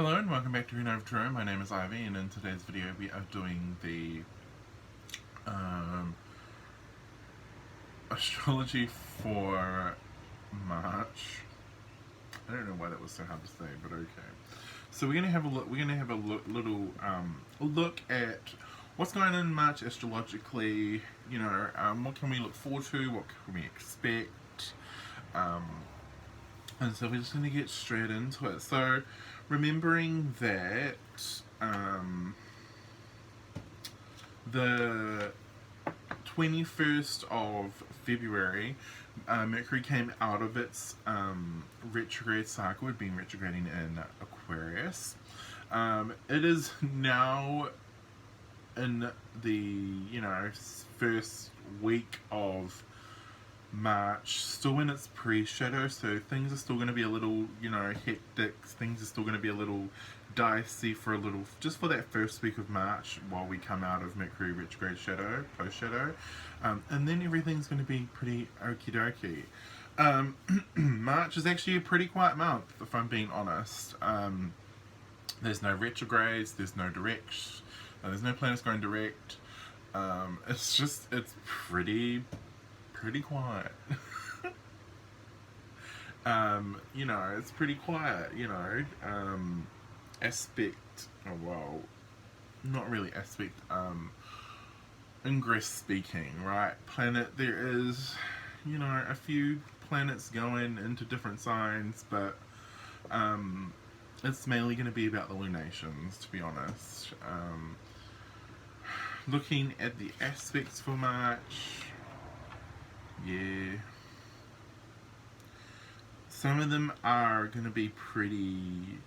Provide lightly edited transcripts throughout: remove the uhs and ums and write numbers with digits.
Hello and welcome back to Retrograde. My name is Ivy, and in today's video we are doing the um, astrology for March. I don't know why that was so hard to say, but okay. So we're gonna have a look. We're gonna have a little look at what's going on in March astrologically. What can we look forward to? What can we expect? Um, and so we're just gonna get straight into it. So remembering that the 21st of February, Mercury came out of its retrograde cycle. It had been retrograding in Aquarius. It is now in the first week of March, still in its pre-shadow, so things are still going to be a little, hectic. Things are still going to be a little dicey for just for that first week of March while we come out of Mercury retrograde shadow, post-shadow, and then everything's going to be pretty okie dokie. March is actually a pretty quiet month, if I'm being honest. There's no retrogrades, there's no direct, there's no planets going direct. It's pretty quiet. It's pretty quiet, aspect, well, not really aspect, ingress speaking, right? There is, a few planets going into different signs, but, it's mainly going to be about the lunations, to be honest. Looking at the aspects for March, yeah. Some of them are going to be pretty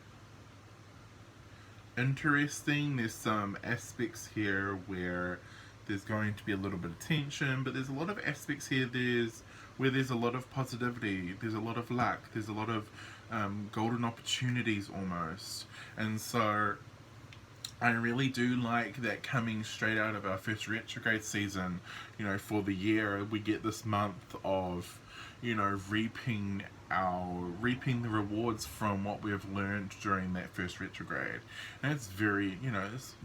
interesting. There's some aspects here where there's going to be a little bit of tension, but there's a lot of aspects here where there's a lot of positivity, there's a lot of luck, there's a lot of golden opportunities almost. And so I really do like that coming straight out of our first retrograde season, for the year, we get this month of, reaping the rewards from what we have learned during that first retrograde. And it's very,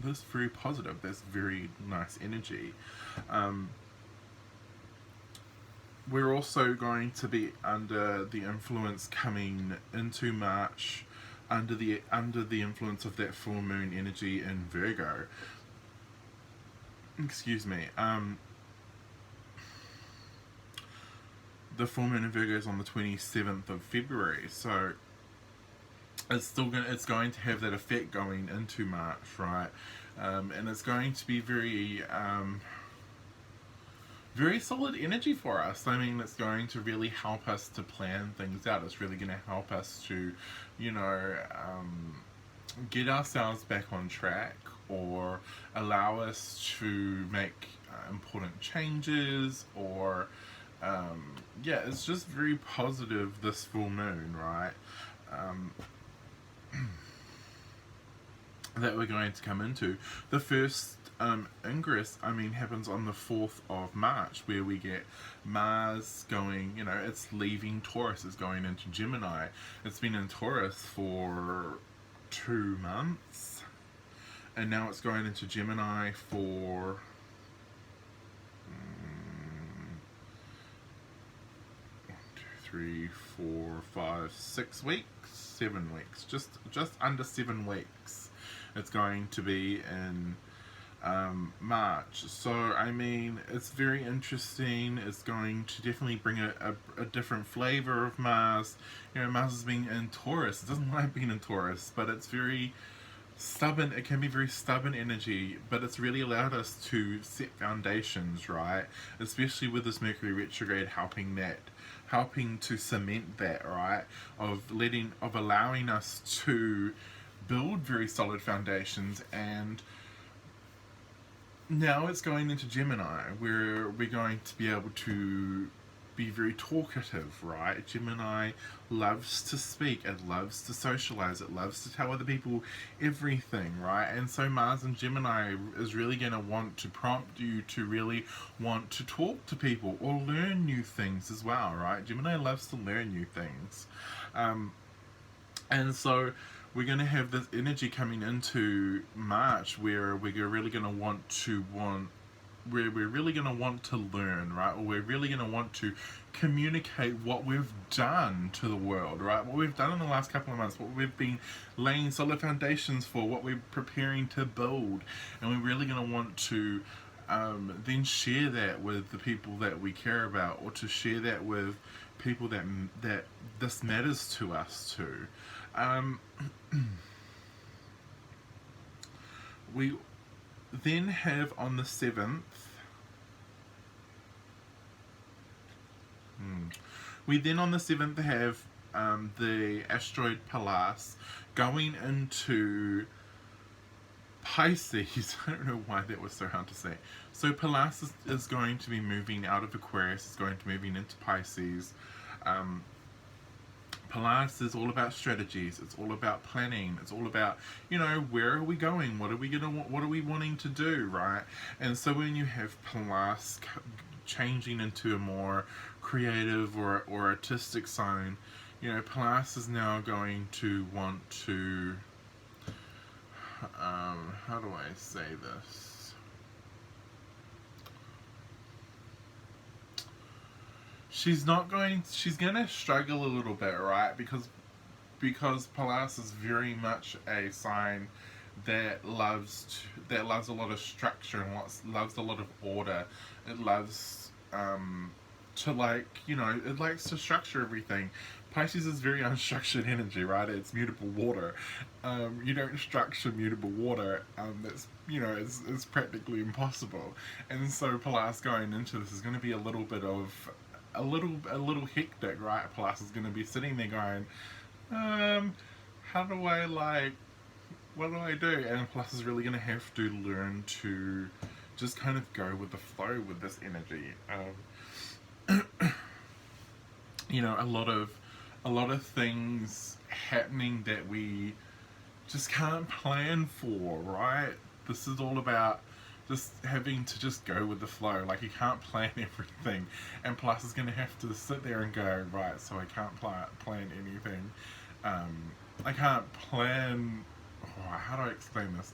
this very positive. That's very nice energy. We're also going to be under the influence coming into March, under the influence of that full moon energy in Virgo. Excuse me. The full moon in Virgo is on the 27th of February, so it's going to have that effect going into March, right? And it's going to be very very solid energy for us. I mean, it's going to really help us to plan things out. It's really going to help us to, get ourselves back on track, or allow us to make important changes, or it's just very positive, this full moon, right? That we're going to come into. The first ingress, happens on the 4th of March, where we get Mars going, it's leaving Taurus, it's going into Gemini. It's been in Taurus for 2 months, and now it's going into Gemini for 3, 4, 5, 6 weeks, 7 weeks, just under 7 weeks. It's going to be in March. So it's very interesting. It's going to definitely bring a different flavor of Mars. Mars is being in Taurus. It doesn't like being in Taurus, but it's very stubborn. It can be very stubborn energy, but it's really allowed us to set foundations, right? Especially with this Mercury retrograde helping to cement that, right? Of allowing us to build very solid foundations. And now it's going into Gemini, where we're going to be able to be very talkative, right? Gemini loves to speak, it loves to socialize, it loves to tell other people everything, right? And so Mars and Gemini is really going to want to prompt you to really want to talk to people or learn new things as well, right? Gemini loves to learn new things. And so we're going to have this energy coming into March where we're really going to we're really going to want to learn, right? Or we're really going to want to communicate what we've done to the world, right? What we've done in the last couple of months, what we've been laying solid foundations for, what we're preparing to build. And we're really going to want to then share that with the people that we care about, or to share that with people that this matters to us too. We then have on the 7th, we then on the 7th have the asteroid Pallas going into Pisces. I don't know why that was so hard to say. So Pallas is going to be moving out of Aquarius, it's going to be moving into Pisces. Pallas is all about strategies. It's all about planning. It's all about, where are we going? What are we wanting to do, right? And so when you have Pallas changing into a more creative or artistic sign, Pallas is now going to want to, how do I say this? She's gonna struggle a little bit, right? Because Pallas is very much a sign that loves a lot of structure and loves a lot of order. It loves to it likes to structure everything. Pisces is very unstructured energy, right? It's mutable water. You don't structure mutable water. That's it's practically impossible. And so Pallas going into this is going to be a little bit of a little hectic, right? Pallas is going to be sitting there going, how do I what do I do? And Pallas is really going to have to learn to just kind of go with the flow with this energy. A lot of things happening that we just can't plan for, right? This is all about just having to just go with the flow. Like, you can't plan everything, and Pallas is going to have to sit there and go, right, so I can't plan anything. I can't plan, how do I explain this?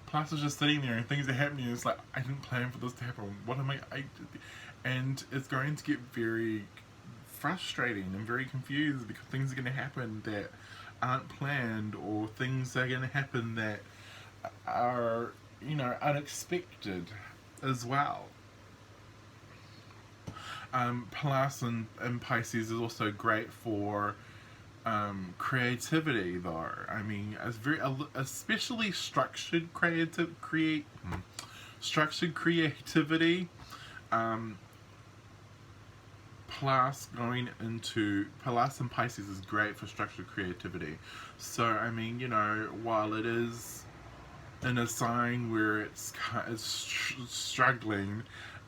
Pallas is just sitting there and things are happening, and it's like, I didn't plan for this to happen, what am and it's going to get very frustrating and very confused, because things are going to happen that aren't planned, or things are going to happen that are unexpected as well. Pallas and Pisces is also great for creativity, though. I mean, especially structured creativity. Pallas and Pisces is great for structured creativity. So I mean, while it is in a sign where it's struggling,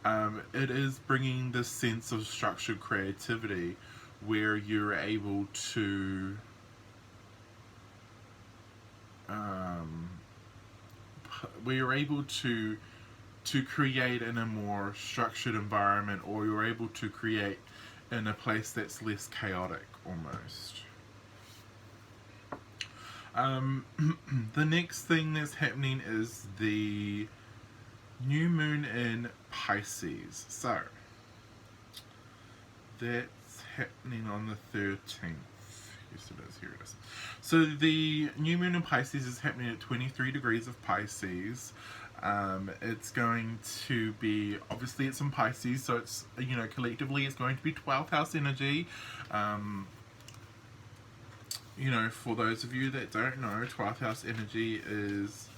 it is bringing this sense of structured creativity where you're able to create in a more structured environment, or you're able to create in a place that's less chaotic almost. The next thing that's happening is the new moon in Pisces. So that's happening on the 13th. Yes, it is. Here it is. So the new moon in Pisces is happening at 23 degrees of Pisces. It's going to be, obviously it's in Pisces, so it's, collectively it's going to be 12th house energy. For those of you that don't know, 12th house energy is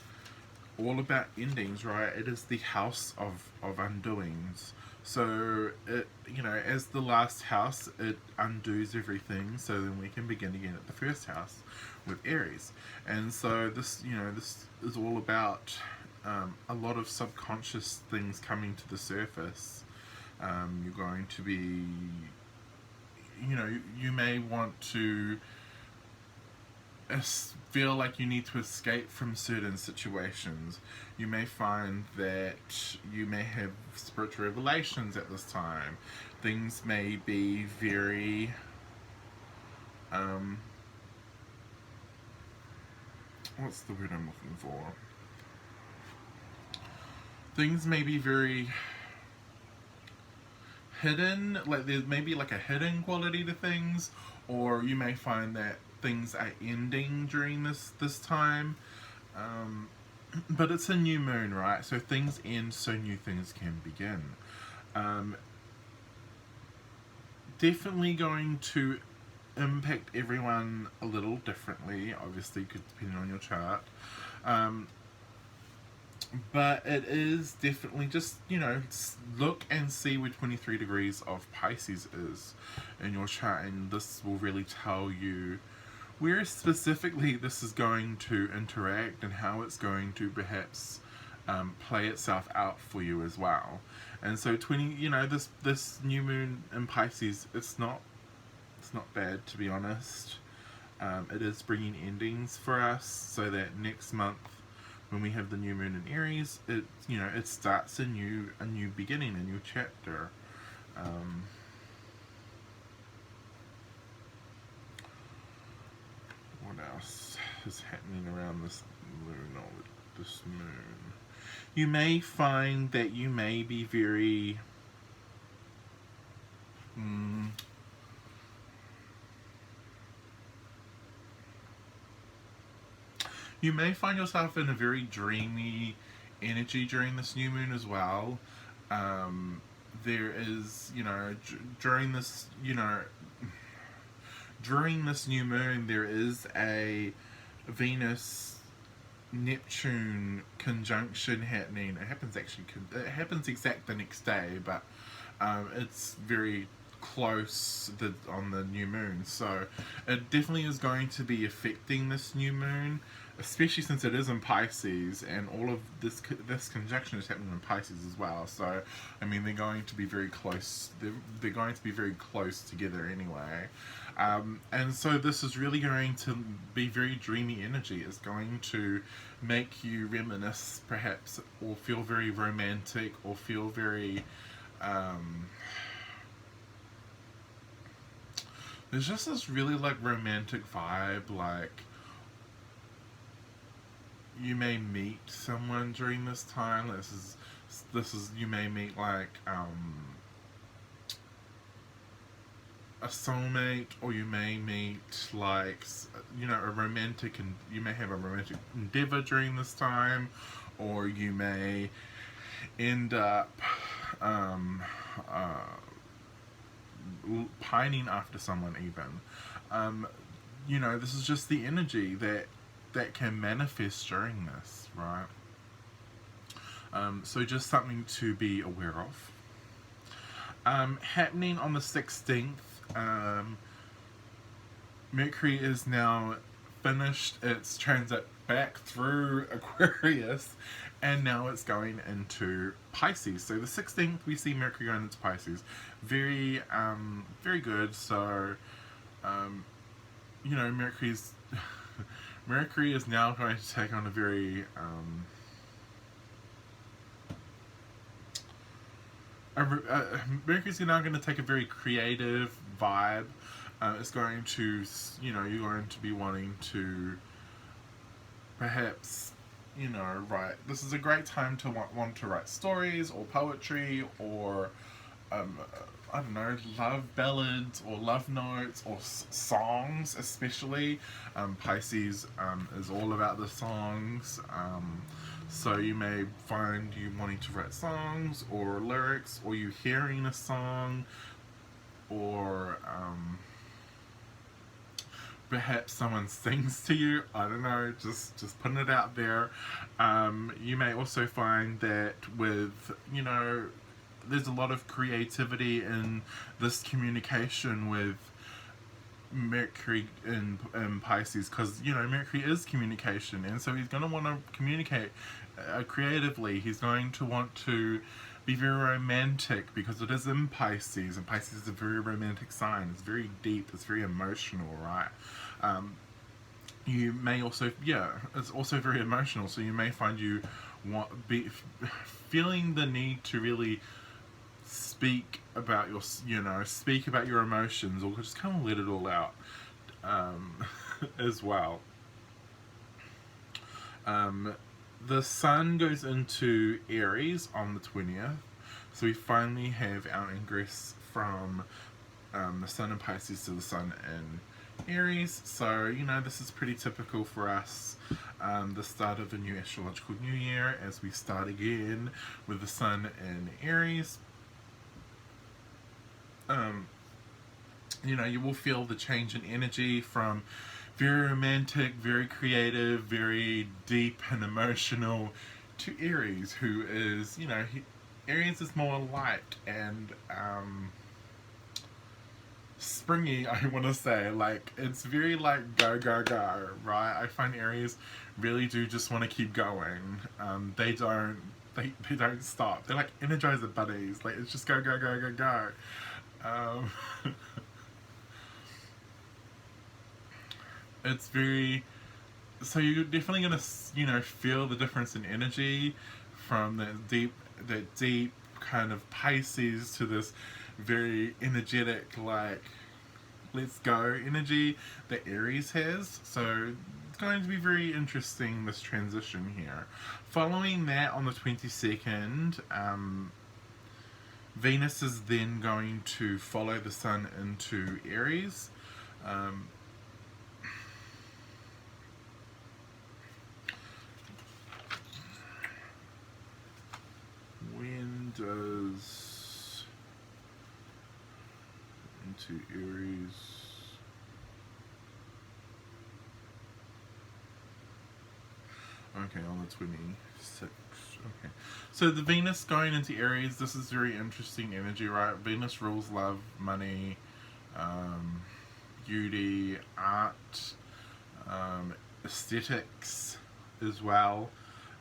all about endings, right? It is the house of undoings. So it, as the last house, it undoes everything, so then we can begin again at the first house with Aries. And so this, this is all about a lot of subconscious things coming to the surface. You're going to be, you may want to feel like you need to escape from certain situations. You may find that you may have spiritual revelations at this time. Things may be very what's the word I'm looking for? Things may be very hidden, like there's maybe like a hidden quality to things, or you may find that things are ending during this time. Um, but it's a new moon, right? So things end, so new things can begin. Um, Definitely going to impact everyone a little differently, obviously, depending on your chart. Um, but it is definitely just, look and see where 23 degrees of Pisces is in your chart, and this will really tell you where specifically this is going to interact and how it's going to perhaps play itself out for you as well. And so 20, this new moon in Pisces, it's not bad, to be honest. It is bringing endings for us, so that next month when we have the new moon in Aries, it starts a new beginning, a new chapter. Um, what else is happening around this moon or this moon? You may find that you may be very mm, you may find yourself in a very dreamy energy during this new moon as well. Um, there is, during this new moon, there is a Venus Neptune conjunction happening. It happens exact the next day, but it's very close on the new moon. So it definitely is going to be affecting this new moon, especially since it is in Pisces, and all of this conjunction is happening in Pisces as well. So I mean, they're going to be very close. They're going to be very close together anyway. And so this is really going to be very dreamy energy. It's going to make you reminisce, perhaps, or feel very romantic, or feel very there's just this really like romantic vibe. Like you may meet someone during this time. This is you may meet like a soulmate, or you may meet like a romantic, and you may have a romantic endeavor during this time, or you may end up um, uh, pining after someone even. This is just the energy that can manifest during this, right? So just something to be aware of. Happening on the 16th, Mercury is now finished its transit back through Aquarius, and now it's going into Pisces. So the 16th, we see Mercury going into Pisces. Very, very good. So, Mercury's Mercury is now going to take on a very Mercury's now going to take a very creative vibe. It's going to, you're going to be wanting to perhaps, write. This is a great time to want to write stories or poetry, or I don't know, love ballads or love notes or songs, especially. Pisces is all about the songs. So you may find you wanting to write songs or lyrics, or you hearing a song, or perhaps someone sings to you. I don't know, just putting it out there. You may also find that with, there's a lot of creativity in this communication with Mercury in Pisces, because Mercury is communication, and so he's going to want to communicate creatively. He's going to want to be very romantic, because it is in Pisces, and Pisces is a very romantic sign. It's very deep, it's very emotional, right? You may also, it's also very emotional, so you may find you feeling the need to really speak about your emotions, or just kind of let it all out as well. The sun goes into Aries on the 20th, so we finally have our ingress from the sun in Pisces to the sun in Aries. So, this is pretty typical for us. The start of the new astrological new year as we start again with the sun in Aries. You will feel the change in energy from very romantic, very creative, very deep and emotional to Aries, who is, Aries is more light and springy, I want to say. Like, it's very like go, go, go, right? I find Aries really do just want to keep going. They don't stop. They're like Energizer buddies. Like, it's just go, go, go, go, go. Um, it's very, so you're definitely gonna feel the difference in energy from that deep kind of Pisces to this very energetic, like, let's go energy that Aries has. So it's going to be very interesting, this transition here. Following that, on the 22nd, Venus is then going to follow the sun into Aries. When does into Aries? Okay, on the 26th. Okay. So the Venus going into Aries, this is very interesting energy, right? Venus rules love, money, beauty, art, aesthetics as well.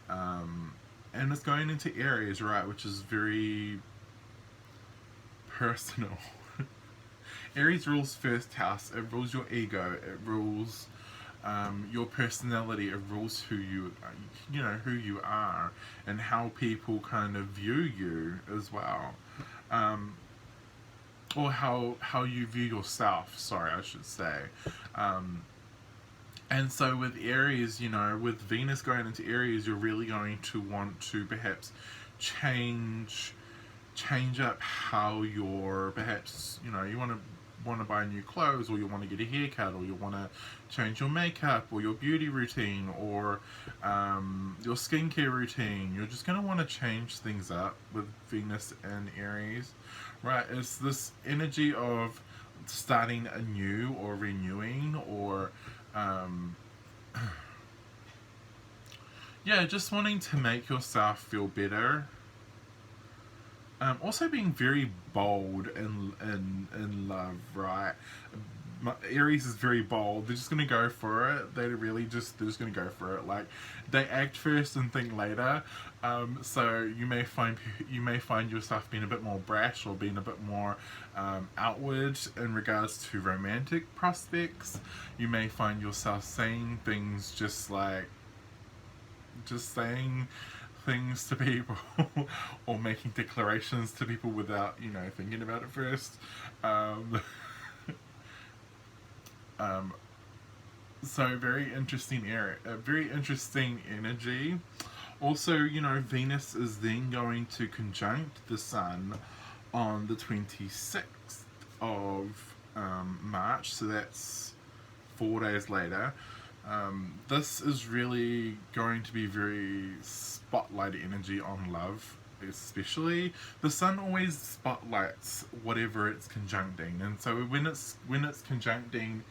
And it's going into Aries, right, which is very personal. Aries rules first house. It rules your ego. It rules your personality. It rules who you are, and how people kind of view you as well, or how you view yourself. Sorry, I should say. And so with Aries, with Venus going into Aries, you're really going to want to perhaps change up how you're, perhaps, you want to buy new clothes, or you want to get a haircut, or you want to change your makeup, or your beauty routine, or your skincare routine. You're just going to want to change things up with Venus and Aries, right? It's this energy of starting anew or renewing, or yeah, just wanting to make yourself feel better. Also being very bold in love, right? Aries is very bold. They're just gonna go for it. They're just gonna go for it. Like, they act first and think later. So you may find yourself being a bit more brash, or being a bit more outward in regards to romantic prospects. You may find yourself saying things just saying things to people, or making declarations to people without thinking about it first. So very interesting area, very interesting energy. Also, Venus is then going to conjunct the Sun on the 26th of March, so that's 4 days later. This is really going to be very spotlight energy on love, especially. The sun always spotlights whatever it's conjuncting, and so when it's conjuncting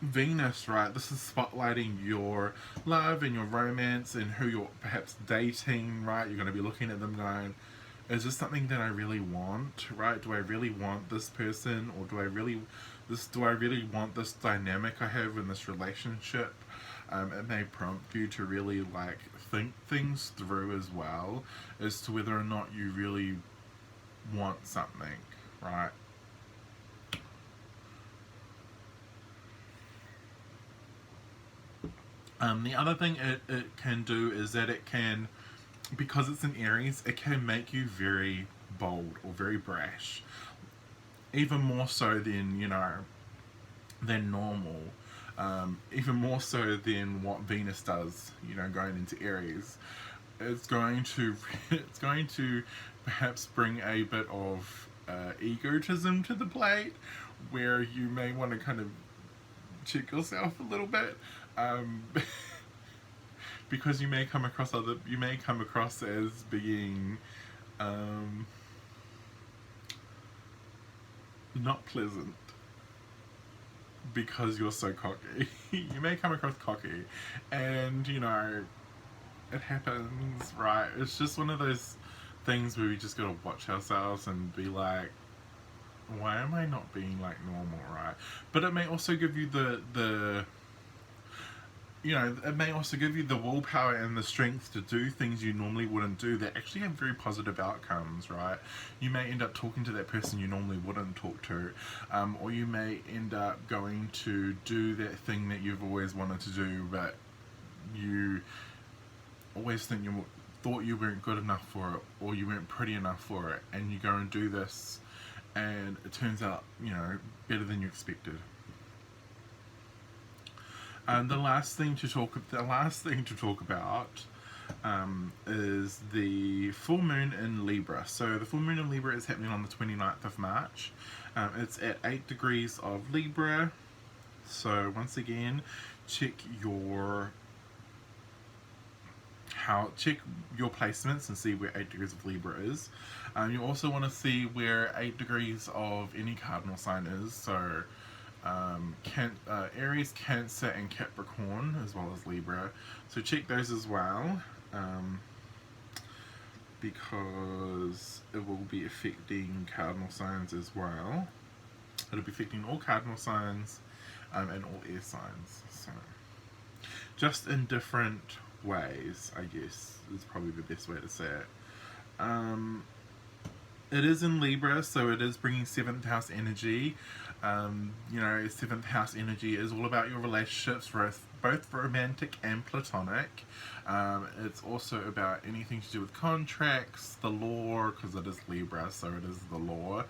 Venus, right, this is spotlighting your love and your romance and who you're perhaps dating, right? You're going to be looking at them going, is this something that I really want, right? Do I really want this person, or do I really want this dynamic I have in this relationship? It may prompt you to really think things through as well, as to whether or not you really want something, right? The other thing it can do is that it can, because it's an Aries, it can make you very bold or very brash, even more so than than normal. even more so than what Venus does, you know, going into Aries. It's going to it's going to perhaps bring a bit of egotism to the plate, where you may want to kind of check yourself a little bit, um, because you may come across as being um, not pleasant because you're so cocky. You may come across cocky, and you know it happens, right? It's just one of those things where we just gotta watch ourselves and be like, why am I not being like normal, right? But it may also give you the you know, it may also give you the willpower and the strength to do things you normally wouldn't do that actually have very positive outcomes, right? You may end up talking to that person you normally wouldn't talk to, or you may end up going to do that thing that you've always wanted to do, but you always thought you weren't good enough for it, or you weren't pretty enough for it, and you go and do this, and it turns out, you know, better than you expected. The last thing to talk about is the full moon in Libra. So the full moon in Libra is happening on the 29th of March. It's at 8 degrees of Libra. So once again, check your placements and see where 8 degrees of Libra is. You also want to see where 8 degrees of any cardinal sign is. So Aries, Cancer, and Capricorn, as well as Libra. So check those as well, because it will be affecting cardinal signs as well. It'll be affecting all cardinal signs and all air signs. So just in different ways, I guess, is probably the best way to say it. It is in Libra, so it is bringing 7th house energy. You know, 7th house energy is all about your relationships, both romantic and platonic. It's also about anything to do with contracts, the law, because it is Libra, so it is the law.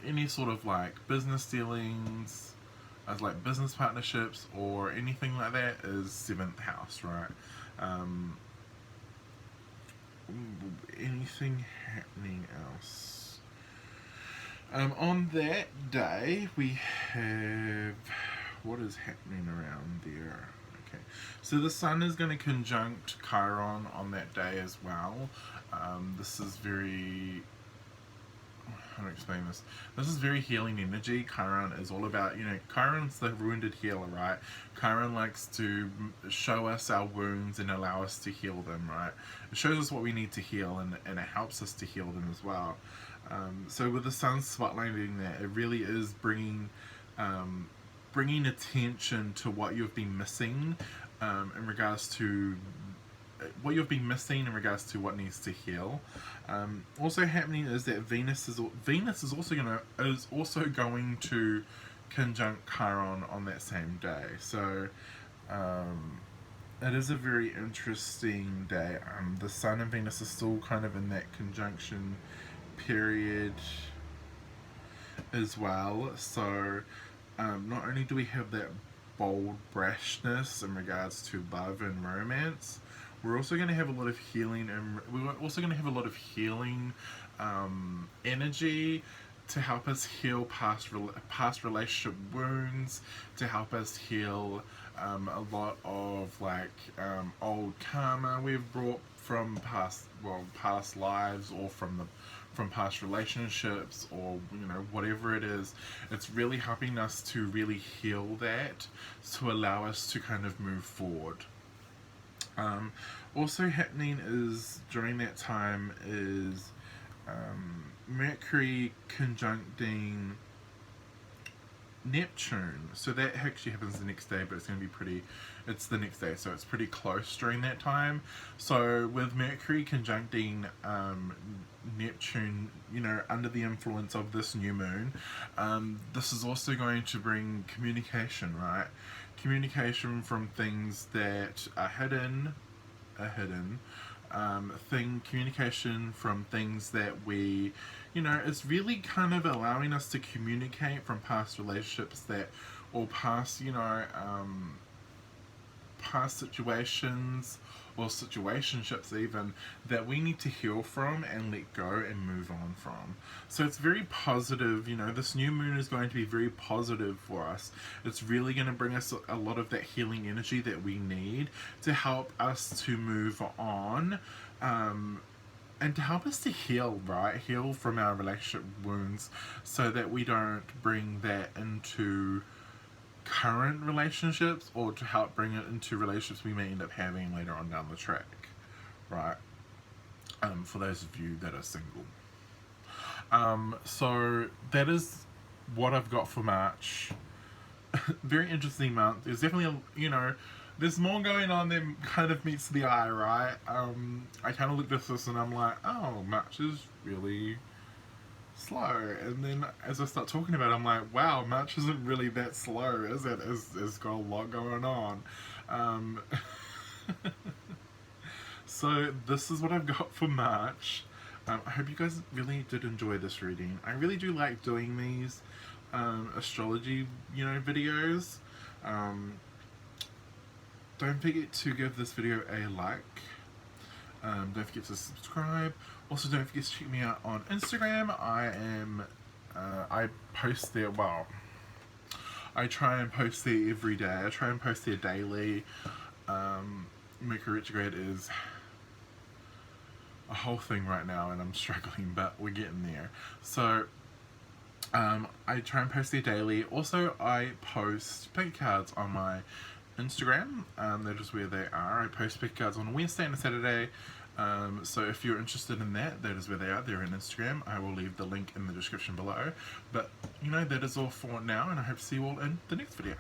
Any sort of like business dealings, as like business partnerships or anything like that, is 7th house, right? Anything happening else? On that day, we have, what is happening around there? Okay, so the sun is going to conjunct Chiron on that day as well. This is very, how to explain this? This is very healing energy. Chiron is all about, you know, Chiron's the wounded healer, right? Chiron likes to show us our wounds and allow us to heal them, right? It shows us what we need to heal, and it helps us to heal them as well. So with the sun spotlighting that, it really is bringing attention to what you've been missing, in regards to what you've been missing in regards to what needs to heal. Also happening is that Venus is also going to conjunct Chiron on that same day. So it is a very interesting day. The Sun and Venus are still kind of in that conjunction period as well. So not only do we have that bold brashness in regards to love and romance, we're also going to have a lot of healing, and we're also going to have a lot of healing energy to help us heal past relationship wounds, to help us heal a lot of like old karma we've brought from past lives, or from past relationships, or you know, whatever it is. It's really helping us to really heal that, to allow us to kind of move forward. Also happening is during that time is Mercury conjuncting Neptune. So that actually happens the next day, but it's going to be it's the next day, so it's pretty close during that time. So with Mercury conjuncting Neptune, you know, under the influence of this new moon, this is also going to bring communication, right? Communication from things that are hidden, communication from things that we, it's really kind of allowing us to communicate from past relationships that, or past, past situations or situationships even, that we need to heal from and let go and move on from. So it's very positive. This new moon is going to be very positive for us. It's really going to bring us a lot of that healing energy that we need to help us to move on, and to help us to heal, right? Heal from our relationship wounds, so that we don't bring that into current relationships, or to help bring it into relationships we may end up having later on down the track, right? For those of you that are single. So that is what I've got for March. Very interesting month. There's definitely there's more going on than kind of meets the eye, right? I kind of looked at this and I'm like, oh, March is really slow. And then as I start talking about it, I'm like, wow, March isn't really that slow, is it? It's got a lot going on. Um, so this is what I've got for March. I hope you guys really did enjoy this reading. I really do like doing these astrology, videos. Don't forget to give this video a like. Don't forget to subscribe. Also, don't forget to check me out on Instagram. I post there, well, I try and post there every day. I try and post there daily. Mercury Retrograde is a whole thing right now and I'm struggling, but we're getting there. So, I try and post there daily. Also, I post pick cards on my Instagram. That is where they are. I post pick cards on a Wednesday and a Saturday. So if you're interested in that, that is where they are. They're on Instagram. I will leave the link in the description below. But, that is all for now, and I hope to see you all in the next video.